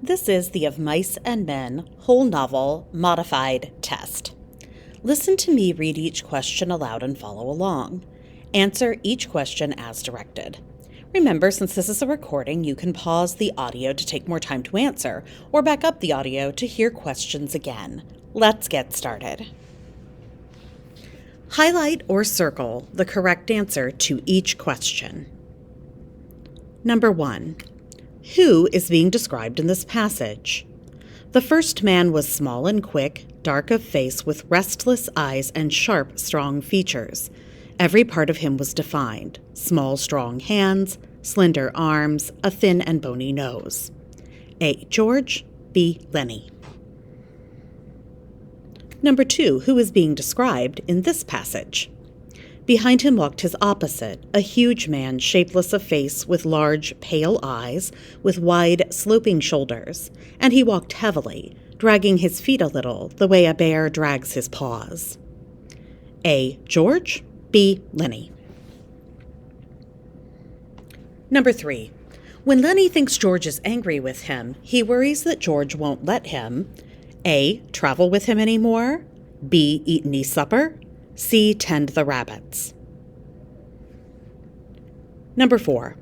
This is the Of Mice and Men whole novel modified test. Listen to me read each question aloud and follow along. Answer each question as directed. Remember, since this is a recording, you can pause the audio to take more time to answer, or back up the audio to hear questions again. Let's get started. Highlight or circle the correct answer to each question. Number 1. Who is being described in this passage? The first man was small and quick, dark of face, with restless eyes and sharp, strong features. Every part of him was defined: small, strong hands, slender arms, a thin and bony nose. A. George. B. Lenny. Number 2. Who is being described in this passage? Behind him walked his opposite, a huge man, shapeless of face, with large, pale eyes, with wide, sloping shoulders, and he walked heavily, dragging his feet a little, the way a bear drags his paws. A. George. B. Lenny. Number 3. When Lenny thinks George is angry with him, he worries that George won't let him A. Travel with him anymore, B. Eat any supper, C. Tend the rabbits. Number 4.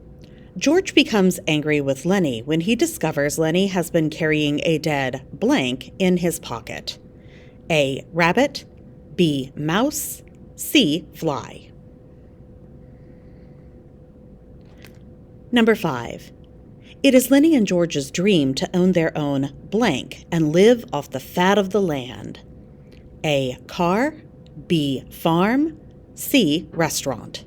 George becomes angry with Lenny when he discovers Lenny has been carrying a dead blank in his pocket. A. Rabbit, B. Mouse, C. Fly. Number 5. It is Lenny and George's dream to own their own blank and live off the fat of the land. A. Car, B. Farm, C. Restaurant.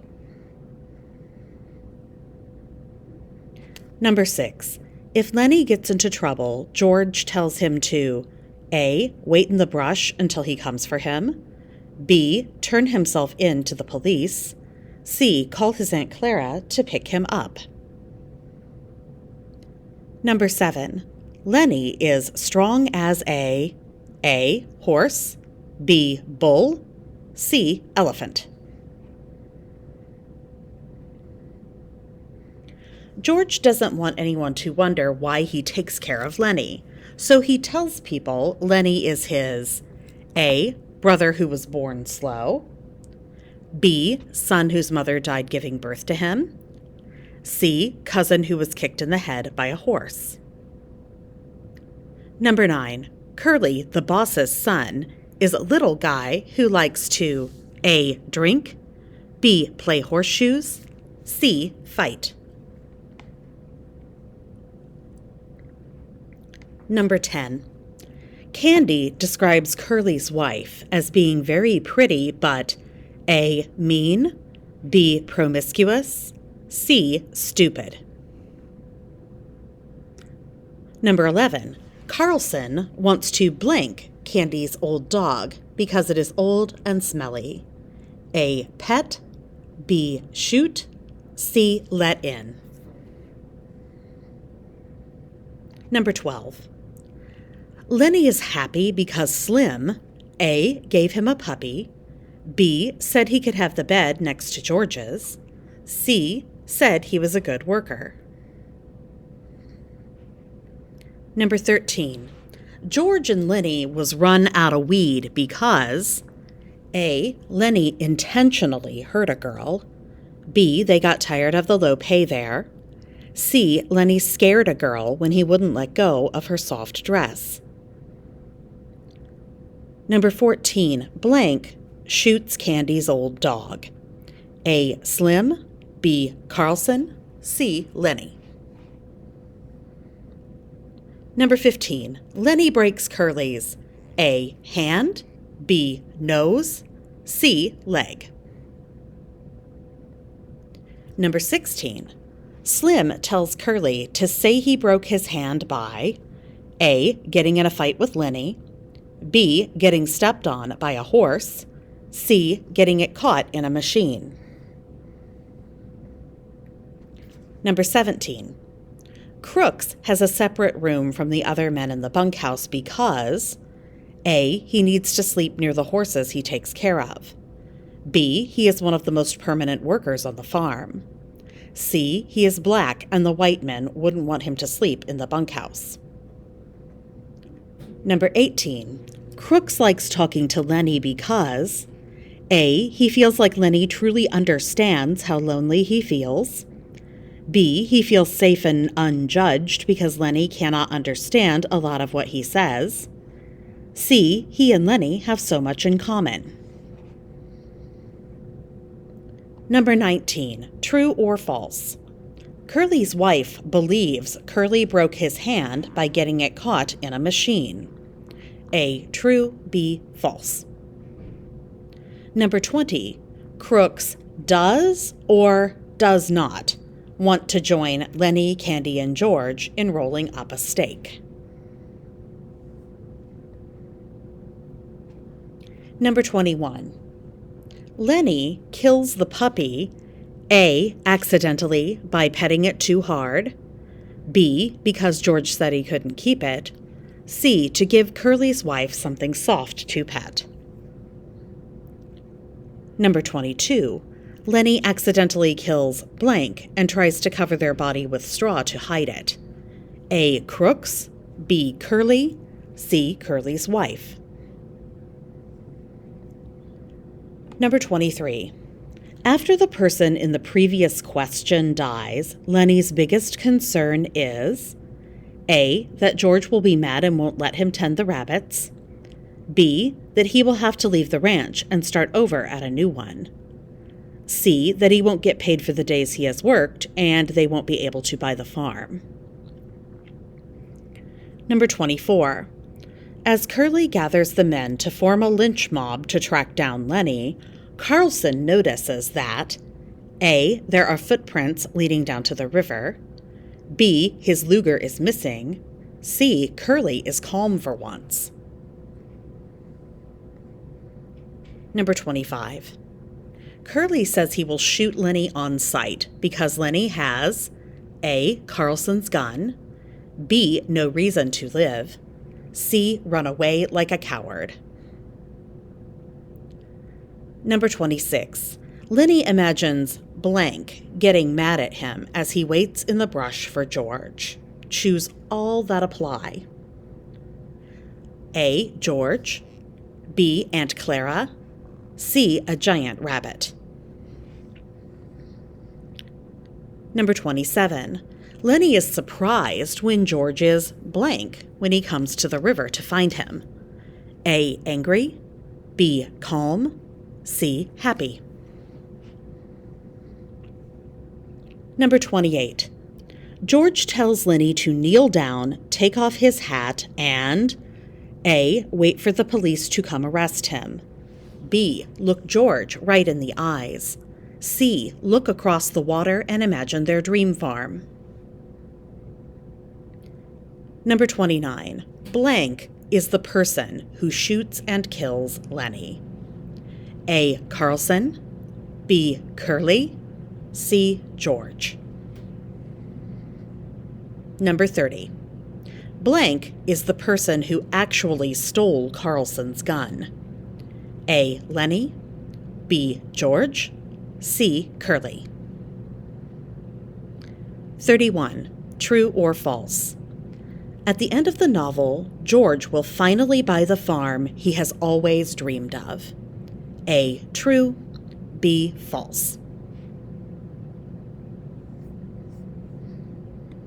Number 6. If Lenny gets into trouble, George tells him to A. Wait in the brush until he comes for him, B. Turn himself in to the police, C. Call his Aunt Clara to pick him up. Number 7. Lenny is strong as A. Horse, B. Bull, C. Elephant. George doesn't want anyone to wonder why he takes care of Lenny, so he tells people Lenny is his A. Brother who was born slow, B. Son whose mother died giving birth to him, C. Cousin who was kicked in the head by a horse. Number 9. Curly, the boss's son, is a little guy who likes to A. Drink, B. Play horseshoes, C. Fight. Number 10. Candy describes Curly's wife as being very pretty but A. Mean, B. Promiscuous, C. Stupid. Number 11. Carlson wants to blank Candy's old dog because it is old and smelly. A. Pet, B. Shoot, C. Let in. Number 12. Lenny is happy because Slim A. gave him a puppy, B. said he could have the bed next to George's, C. said he was a good worker. Number 13. George and Lenny was run out of weed because A. Lenny intentionally hurt a girl, B. They got tired of the low pay there, C. Lenny scared a girl when he wouldn't let go of her soft dress. Number 14. Blank shoots Candy's old dog. A. Slim, B. Carlson, C. Lenny. Number 15. Lenny breaks Curly's A. Hand, B. Nose, C. Leg. Number 16. Slim tells Curly to say he broke his hand by A. Getting in a fight with Lenny, B. Getting stepped on by a horse, C. Getting it caught in a machine. Number 17. Crooks has a separate room from the other men in the bunkhouse because A. He needs to sleep near the horses he takes care of, B. He is one of the most permanent workers on the farm, C. He is black and the white men wouldn't want him to sleep in the bunkhouse. Number 18. Crooks likes talking to Lenny because A. He feels like Lenny truly understands how lonely he feels. B. He feels safe and unjudged because Lenny cannot understand a lot of what he says. C. He and Lenny have so much in common. Number 19. True or false? Curly's wife believes Curly broke his hand by getting it caught in a machine. A. True. B. False. Number 20. Crooks does or does not want to join Lenny, Candy, and George in rolling up a stake. Number 21. Lenny kills the puppy A. accidentally by petting it too hard, B. because George said he couldn't keep it, C. to give Curly's wife something soft to pet. Number 22. Lenny accidentally kills blank and tries to cover their body with straw to hide it. A. Crooks, B. Curly, C. Curly's wife. Number 23. After the person in the previous question dies, Lenny's biggest concern is A. that George will be mad and won't let him tend the rabbits, B. that he will have to leave the ranch and start over at a new one, C. that he won't get paid for the days he has worked and they won't be able to buy the farm. Number 24. As Curly gathers the men to form a lynch mob to track down Lenny, Carlson notices that A. there are footprints leading down to the river, B. his Luger is missing, C. Curly is calm for once. Number 25. Curly says he will shoot Lenny on sight because Lenny has A. Carlson's gun, B. no reason to live, C. run away like a coward. Number 26. Lenny imagines blank getting mad at him as he waits in the brush for George. Choose all that apply. A. George, B. Aunt Clara, C. a giant rabbit. Number 27. Lenny is surprised when George is blank when he comes to the river to find him. A. Angry, B. Calm, C. Happy. Number 28. George tells Lenny to kneel down, take off his hat, and A. wait for the police to come arrest him, B. look George right in the eyes, C. look across the water and imagine their dream farm. Number 29. Blank is the person who shoots and kills Lenny. A. Carlson, B. Curly, C. George. Number 30. Blank is the person who actually stole Carlson's gun. A. Lenny, B. George, C. Curly. 31. True or false? At the end of the novel, George will finally buy the farm he has always dreamed of. A. True, B. False.